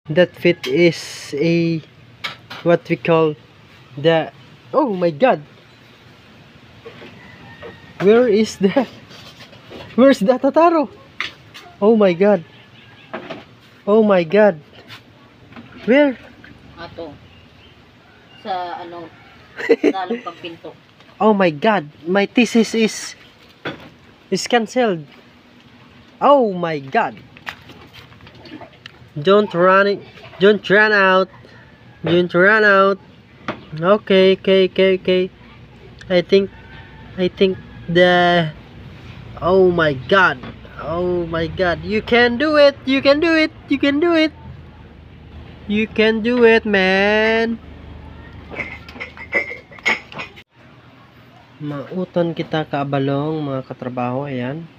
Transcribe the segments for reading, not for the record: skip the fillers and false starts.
That fit is a what we call the, oh my god, where's the Tataro? Oh my god, oh my god, where? Ato. Sa ano, dalong pagpinto. Oh my god, my thesis is cancelled. Oh my god. Don't run it. Don't run out. Don't run out. Okay. I think the, oh my god. Oh my god. You can do it. You can do it. You can do it. You can do it, man. Mauton kita ka abalong, mga katrabaho. Ayan.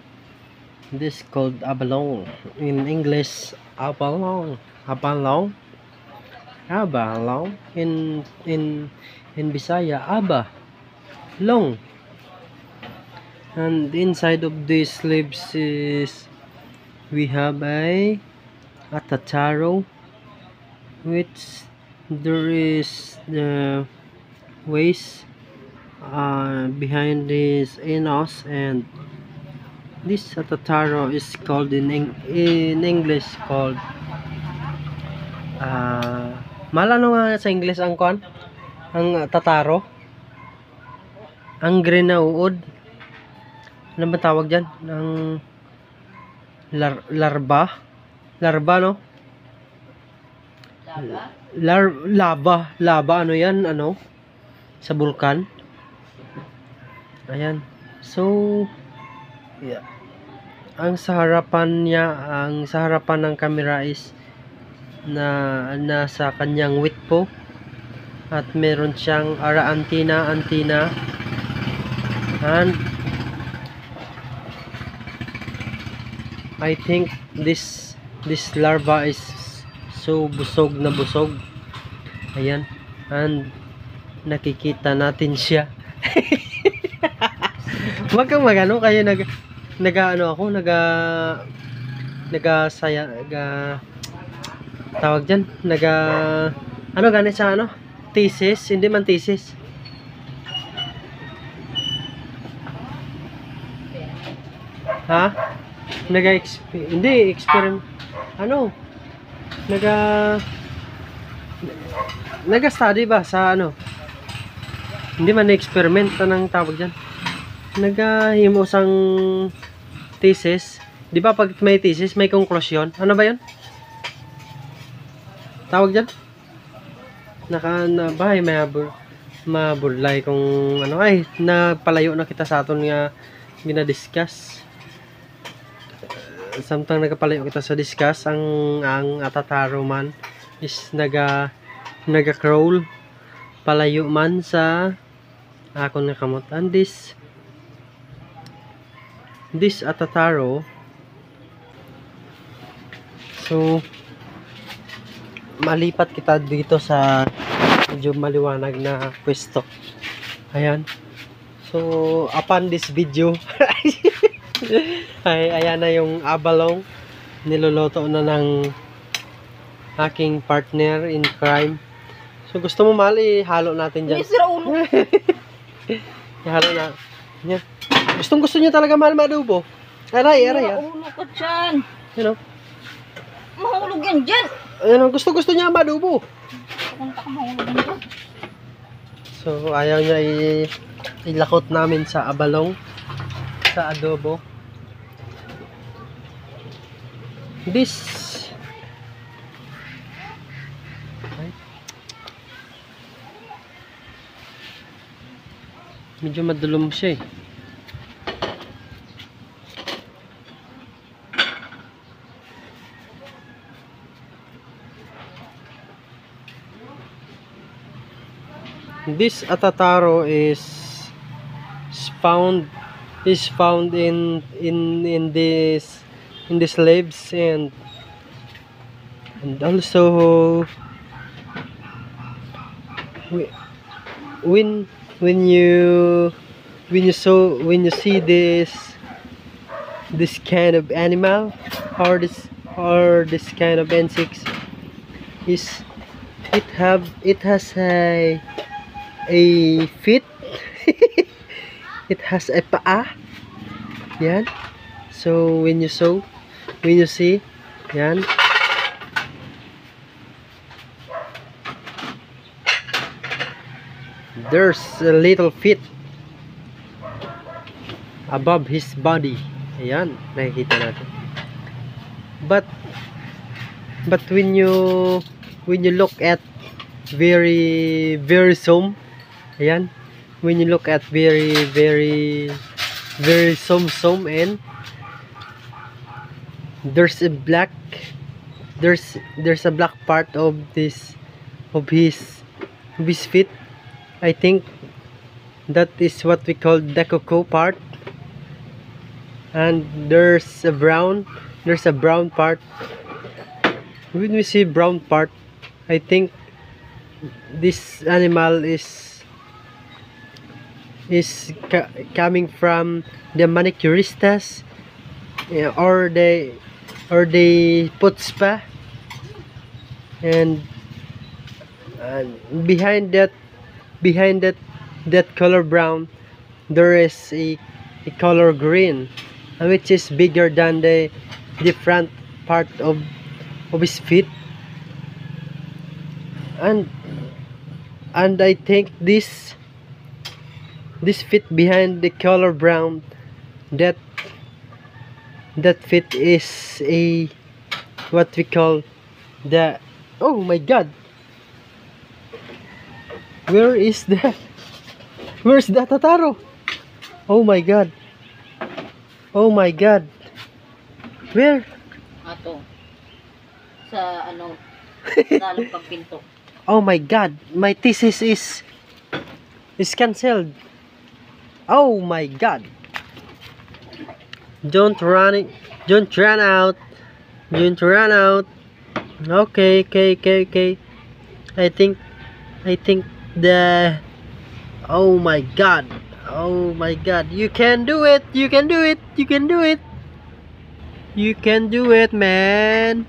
This called abalong. In English, abalong. Abalong. Abalong. In Bisaya, aba. Long. And inside of these leaves is we have a tataro, which there is the waist behind this enos, and this tataro is called in English called malano nga sa English ang kwan, ang tataro, ang green na uod, ano ba tawag dyan, ang larva no, lava ano yan, ano, sa bulkan. Ayan. So yeah. Ang sa harapan ng camera is na nasa kanyang wit po, at meron siyang antenna, and I think this larva is so busog na busog. Ayan, and nakikita natin siya. Wag kang magano, kayo tawag dyan, ano ganit sa ano, thesis, hindi man thesis, ha, hindi experiment, ano, study ba sa ano, hindi man experiment, anong tawag dyan, himo sang thesis, di ba pag may thesis may conclusion, ano ba yun tawag dyan, bahay mabulay kung ano, ay napalayo na kita sa aton nga ginadiscuss. Samtang nagapalayo kita sa discuss, ang tataro man is naga-crawl palayo man sa akon nga kamot. And this tataro, so malipat kita dito sa medyo maliwanag na pwesto. Ayan. So upon this video ay ayan na yung abalong, niluluto na ng aking partner in crime. So gusto mo, mahal, ihalo natin dyan. Ihalo na. Yan. Gusto niya talaga, mahal, madubo. Aray. Mahulog ka dyan. You know? Mahulog yan dyan. Ayan, gusto niya madubo. Punta ka, mahulog yan dyan. So ayaw niya ilakot namin sa abalong, sa adobo. This medyo madulom siya eh. This atataro is found in these leaves, and also when you see this kind of animal, or this kind of insects, is it has a feet. It has a paa. Yan. So when you see, yan. There's a little feet above his body. Ayan, nakikita natin. But when you look at very zoom, ayan, when you look at very zoom in, there's a black part of his feet. I think that is what we call the cocoa part, and there's a brown part. When we see brown part, I think this animal is coming from the manicuristas, or they put spa, and behind that color brown, there is a color green, which is bigger than the front part of his feet, and I think this feet behind the color brown, that feet is a what we call the, oh my god, where's the Tataro? Oh my god, where? Ato. Sa dalong pagpinto. Oh my god, my thesis is cancelled. Oh my god. Don't run out. Okay. I think the, oh my god, you can do it, man.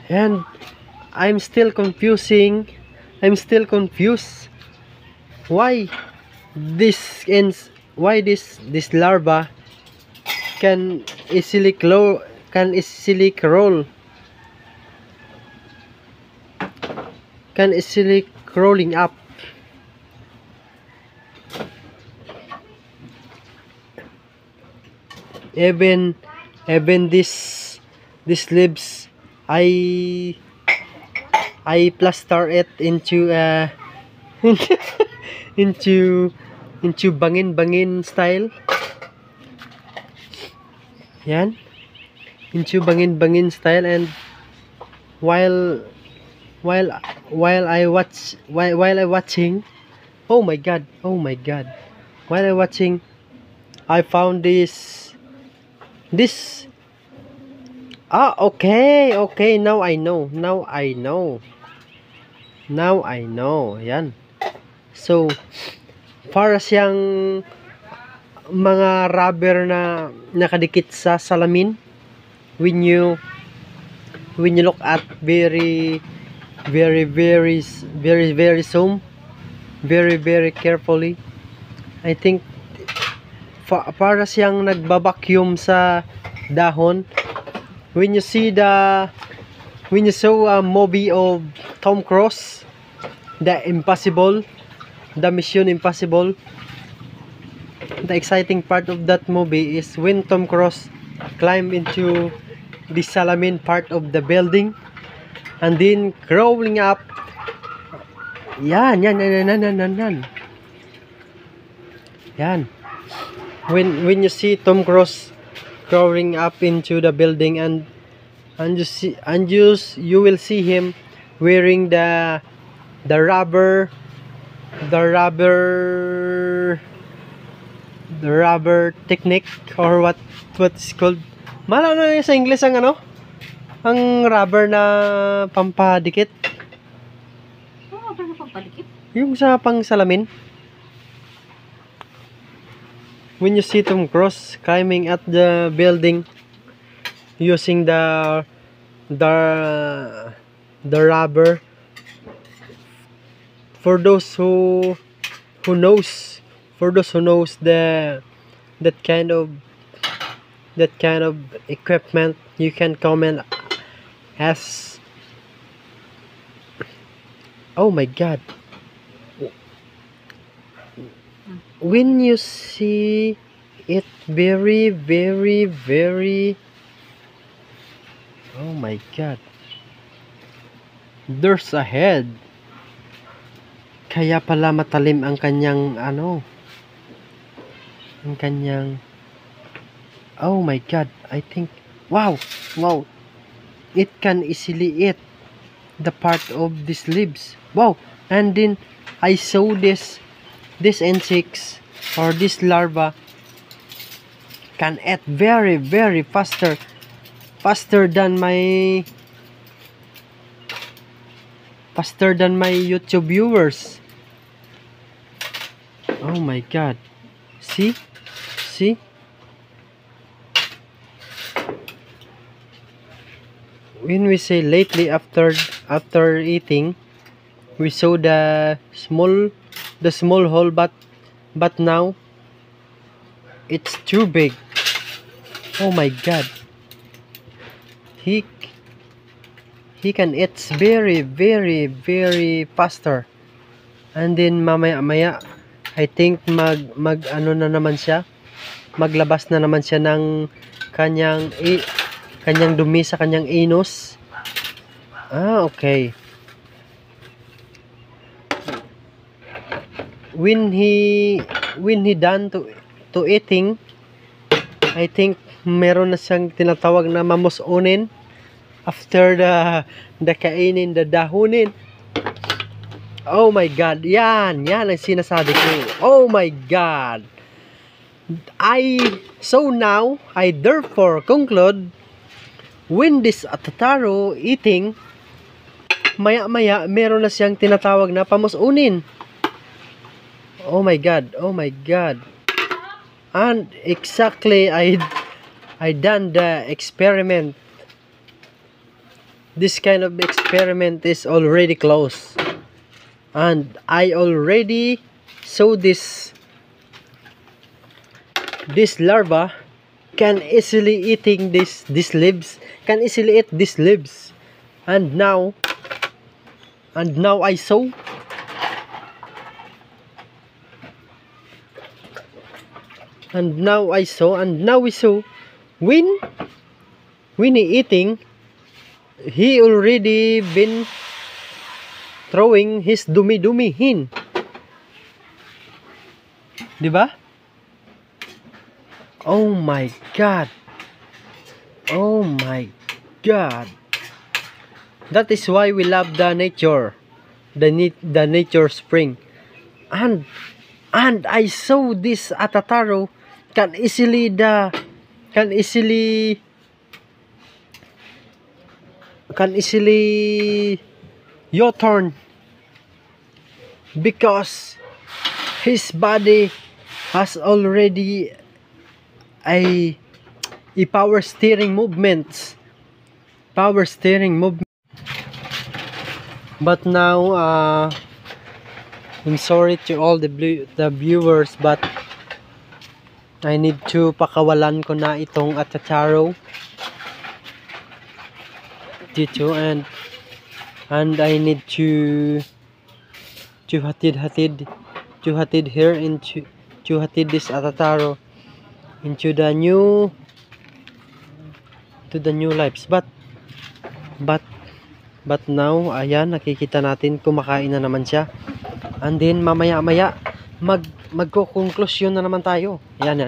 And I'm still confused why this larva can easily crawl crawling up. Even this leaves, I plaster it into into bangin style. Yan, into bangin style. And while I watching, oh my god, while I watching, I found this okay, now I know. Yan. So para siyang mga rubber na nakadikit sa salamin. When you look at very zoom, very carefully, I think para siyang nagbabacuum sa dahon. When you saw a movie of Tom Cruise, the Mission Impossible, the exciting part of that movie is when Tom Cruise climbed into the salamin part of the building and then crawling up. Yan. When you see Tom Cruise crawling up into the building, and you will see him wearing the rubber technique, or what's called, malano sa English ang ang rubber na pampadikit, Rubber na pampalikit? yung sa pang salamin. when you see Tom Cruise climbing at the building using the rubber. For those who knows, for those who knows that kind of equipment, you can comment as, oh my god, when you see it very, oh my god, there's a head. Kaya pala matalim ang kanyang ang kanyang, oh my god, I think, wow, it can easily eat the part of these leaves. Wow. And then I saw this insects or this larva can eat very, faster than my YouTube viewers. Oh my god. See? When we say lately, after eating, we saw the small hole, but now it's too big. Oh my god. He can eat very, faster. And then maya I think ano na naman siya, maglabas na naman siya ng kanyang dumi sa kanyang anus. Okay. When he done to eating, I think meron na siyang tinatawag na mamusunin after the kainin, the dahunin. Oh my god, yan ang sinasabi ko. Oh my god. So now I therefore conclude, when this Atataro eating, maya meron na siyang tinatawag na pamusunin. Oh my god. And exactly I done the experiment. This kind of experiment is already close. And I already saw this larva can easily eating these leaves, can easily eat these leaves. And now I saw, and now we saw when he eating, he already been throwing his dumi in. Diba? Oh my god. That is why we love the nature, the nature spring. And I saw this Atataro can easily U-turn, because his body has already a power steering movement. But now I'm sorry to all the viewers, but I need to pakawalan ko na itong Atataro dito, and I need to hatid here into to hatid this Atataro into the new lives. But now ayan, nakikita natin kumakain na naman siya. And then mamaya magko-conclusion na naman tayo. Yan,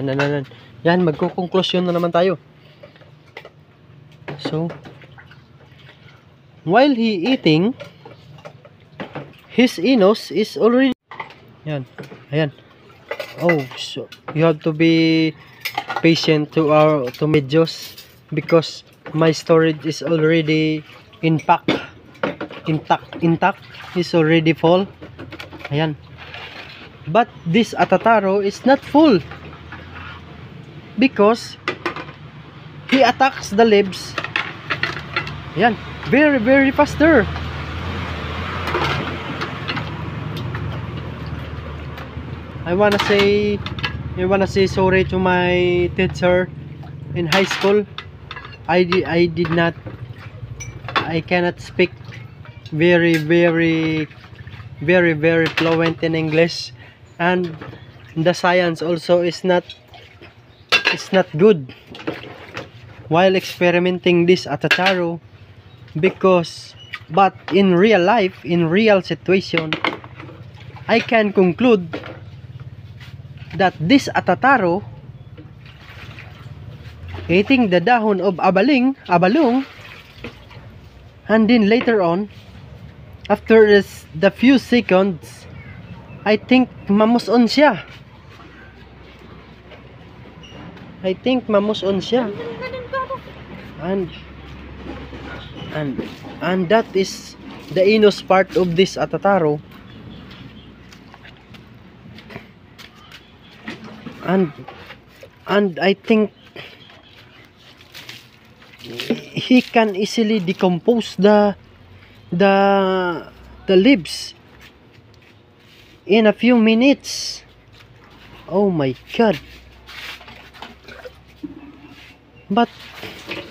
magko-conclusion na naman tayo. So while he eating, his anus is already, ayan. Oh, so you have to be patient to videos, because my storage is already intact, is already full. Ayan. But this Atataro is not full. because he attacks the leaves. Ayan, very very faster. I wanna say sorry to my teacher in high school. I cannot speak very fluent in English, and the science also is not good while experimenting this Atataro, but in real life, in real situation, I can conclude that this Atataro eating the dahon of abalong, and then later on, after the few seconds, I think mamuson siya. And that is the inus part of this Atataro. And I think he can easily decompose the leaves in a few minutes. Oh my god. But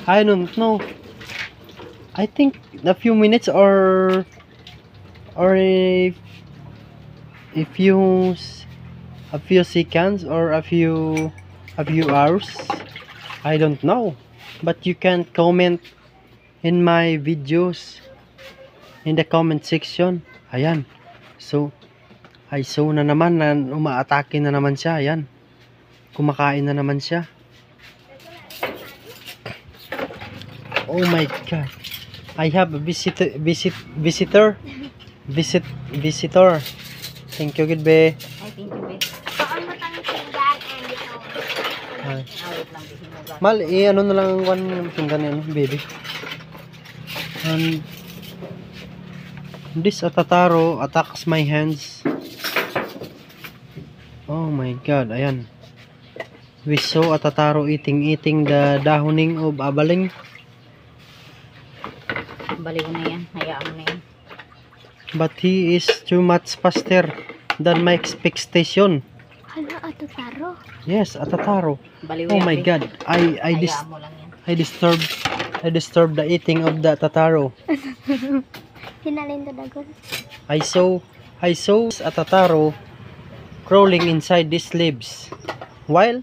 I don't know. I think a few minutes or a few seconds or a few hours. I don't know. But you can comment in my videos in the comment section. Ayan. So, I saw na naman na umaatake na naman siya. Ayan. Kumakain na naman siya. Oh my god. I have a visitor. Thank you, good be. Ay, thank you, be. Ay. Awit lang, be. Hinugan. Mal, ano na lang one pinggan yan, baby. And this Atataro attacks my hands. Oh my god, ayan. We saw Atataro eating the dahoning of abaling. Baliw na yan. Hayaan mo na yan. But he is too much faster than my expectation. Hala, Atataro. Yes, Atataro. Baliw Oh yan, my be. god, Hayaan mo lang yan. I disturbed the eating of the Atataro. Hinalin to dagon. I saw Atataro crawling inside these leaves while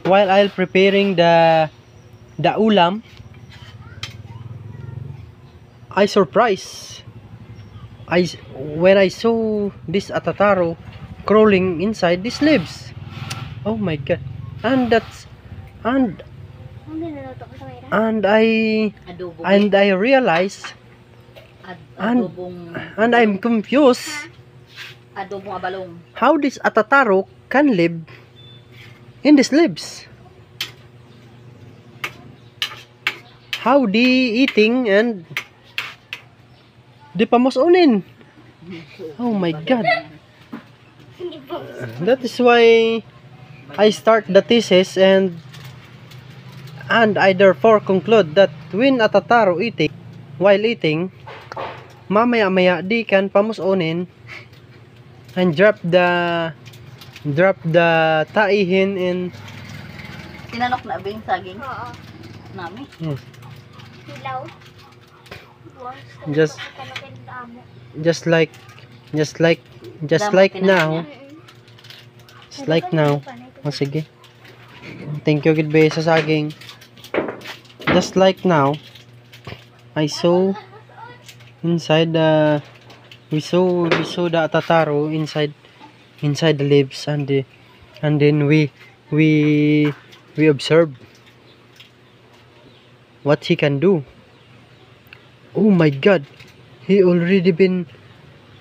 I'll preparing the ulam. I surprised when I saw this Atataro crawling inside these leaves. Oh my god. And Ang ginuluto ko sa mayra. Adobo. and I realized Adobong. and I'm confused Adobong abalong. how this Atataro can live in these leaves. How they eating and di pamusunin. Oh my god. That is why I start the thesis and I therefore conclude that when Atataro while eating, mamaya-maya di kan pamusunin and drop the taihin in Tinanok na ba yung saging? Oo. Nami? Hilaw. Just- Tanukin sa amo. just like now. Just like now. Oh, sige. Thank you, good sa saging. Just like now, I saw inside the we saw the Atataro inside the leaves, and then we observe what he can do. Oh my god, he already been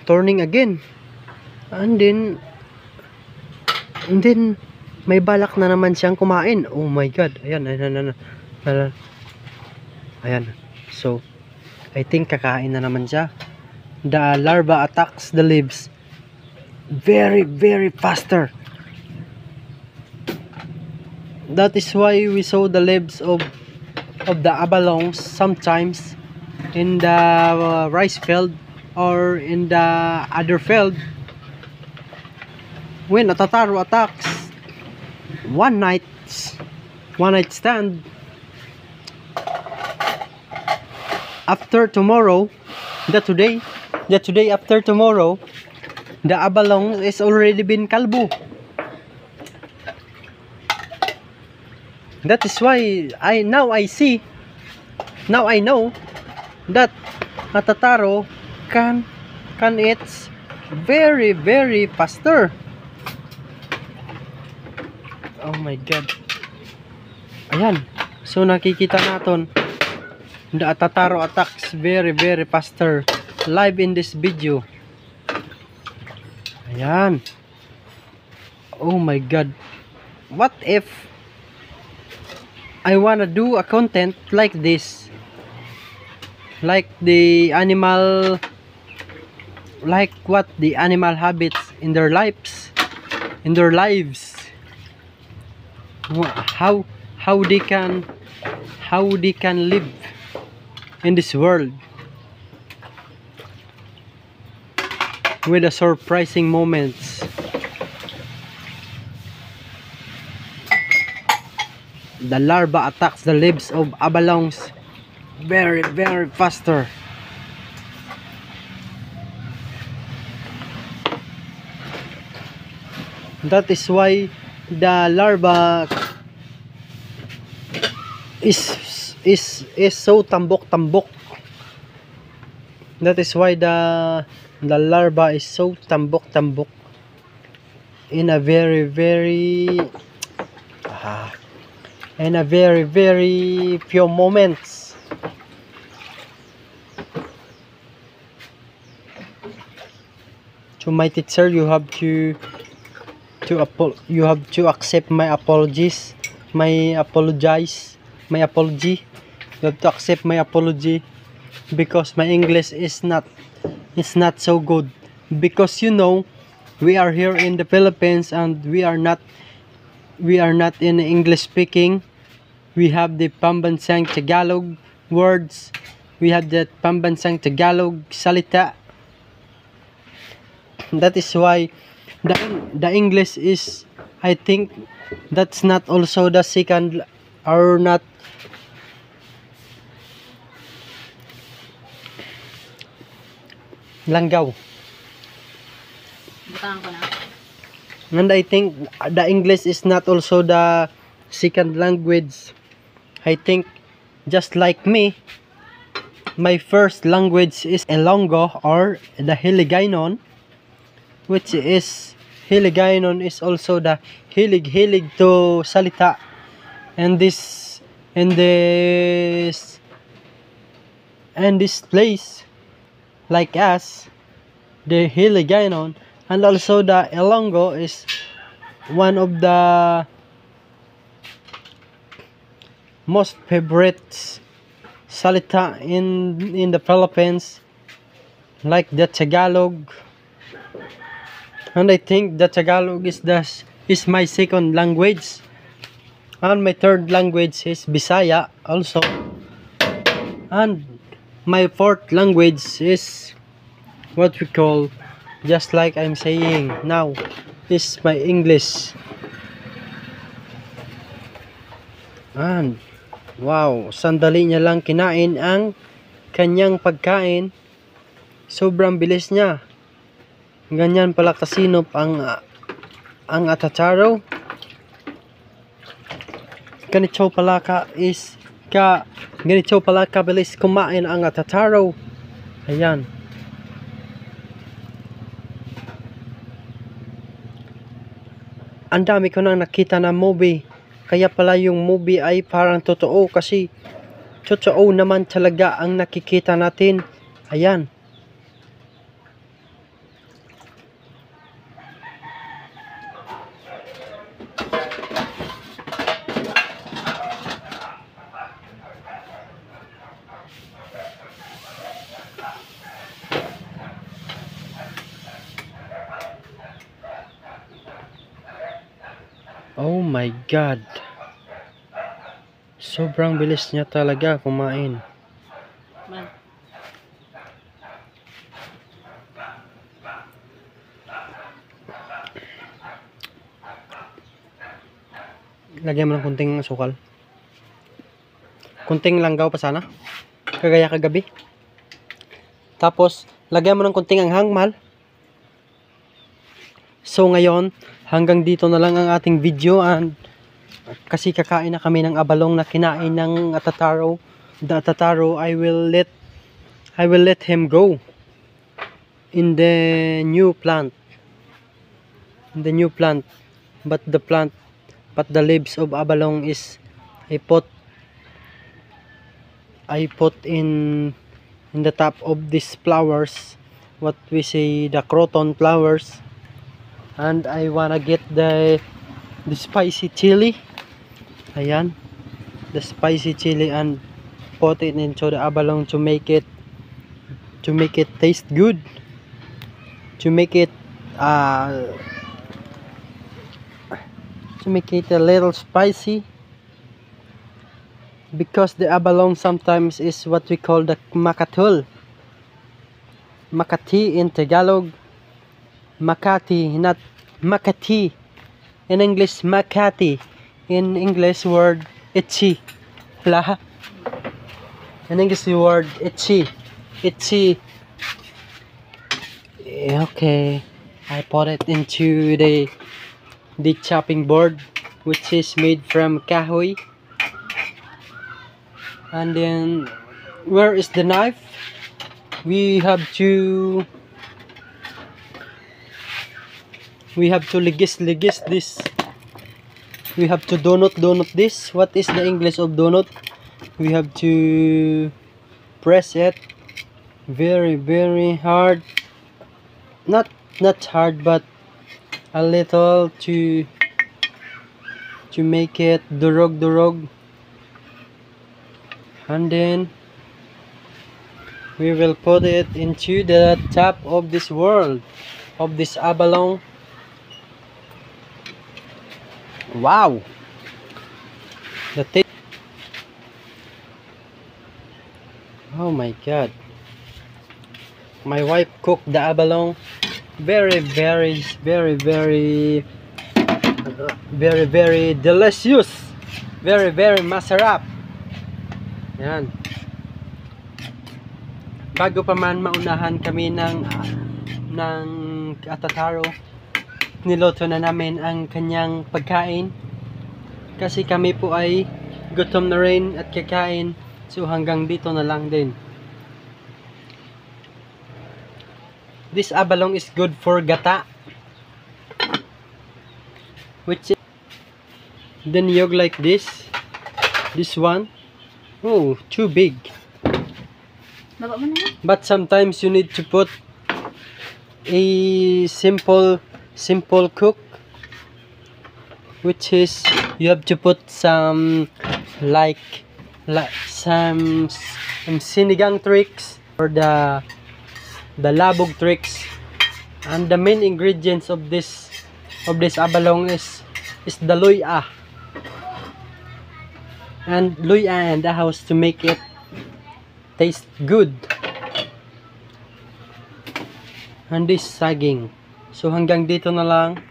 turning again, and then may balak na naman siyang kumain. Oh my god, ayan. So I think kakain na naman siya. The larva attacks the leaves very faster. That is why we saw the leaves of the abalongs sometimes in the rice field or in the other field when Atataro attacks. One night stand. After tomorrow, the today after tomorrow, the abalong is already been kalbo. That is why I know that Atataro can eat very very faster. Oh my god. Ayan. So nakikita natin the Atataro attacks very very faster live in this video. Ayan. Oh my god. What if I wanna do a content like this, like the animal, like what the animal habits in their lives, how they can live in this world with the surprising moments. The larva attacks the leaves of abalongs very very faster. That is why the larva is so tambok. That is why the larva is so tambok in a very very few moments. To my teacher, you have to accept my apologies, my apology. You have to accept my apology because my English is not so good, because you know we are here in the Philippines and we are not in English speaking. We have the Pambansang Tagalog words. We have the Pambansang Tagalog salita. That is why the English is, I think, that's not also the second or not langgaw. Butangan ko na. And I think the English is not also the second language. I think just like me, my first language is Ilonggo or the Hiligaynon, which is Hiligaynon is also the hilig to salita. And this place, like us, the Hiligaynon, and also the Ilonggo is one of the most favorite salita in the Philippines, like the Tagalog. And I think the Tagalog is my second language, and my third language is Bisaya also, and my fourth language is what we call, just like I'm saying now, is my English. And wow, sandali niya lang kinain ang kanyang pagkain. Sobrang bilis niya. Ganyan pala kasinop ang Atataro. Ganito pala kabilis kumain ang Atataro. Ayan. Ang dami ko nang nakita na movie. Kaya pala yung movie ay parang totoo, kasi totoo naman talaga ang nakikita natin. Ayan. Oh my God. Sobrang bilis niya talaga kumain. Man. Lagyan mo ng kunting asukal. Kunting langgaw pa sana. Kagaya kagabi. Tapos, lagyan mo ng kunting anghang, mahal. So ngayon, hanggang dito na lang ang ating video, and kasi kakain na kami ng abalong na kinain ng atataro. The atataro, I will let him go in the new plant. In the new plant. But the leaves of abalong is I put in the top of these flowers, what we say the croton flowers, and I wanna get the spicy chili. Ayan, the spicy chili, and put it into the abalong to make it taste good, to make it a little spicy, because the abalong sometimes is what we call the makatul. Makati in Tagalog, Makati, not Makati. In English, Makati. In English word, itchy. Wala. In English word, itchy. Itchy. Okay. I put it into the chopping board, which is made from kahoy. And then, where is the knife? We have to ligis this. We have to donut this. What is the English of donut? We have to press it very hard. Not hard, but a little to make it durog. And then we will put it into the top of this world, of this abalong. Wow, the taste. Oh my god, my wife cooked the abalong very delicious, very masarap. Yan. Bago pa man maunahan kami ng atataro, niluto na namin ang kanyang pagkain, kasi kami po ay gutom na rin at kakain. So hanggang dito na lang din. This abalong is good for gata, which is the niyog like this one. Oh, too big. Baba mo na yan. But sometimes you need to put a simple cook, which is you have to put some like some sinigang tricks, or the labog tricks. And the main ingredients of this abalong is the luya. And luya and the house to make it taste good. And this saging. So hanggang dito na lang.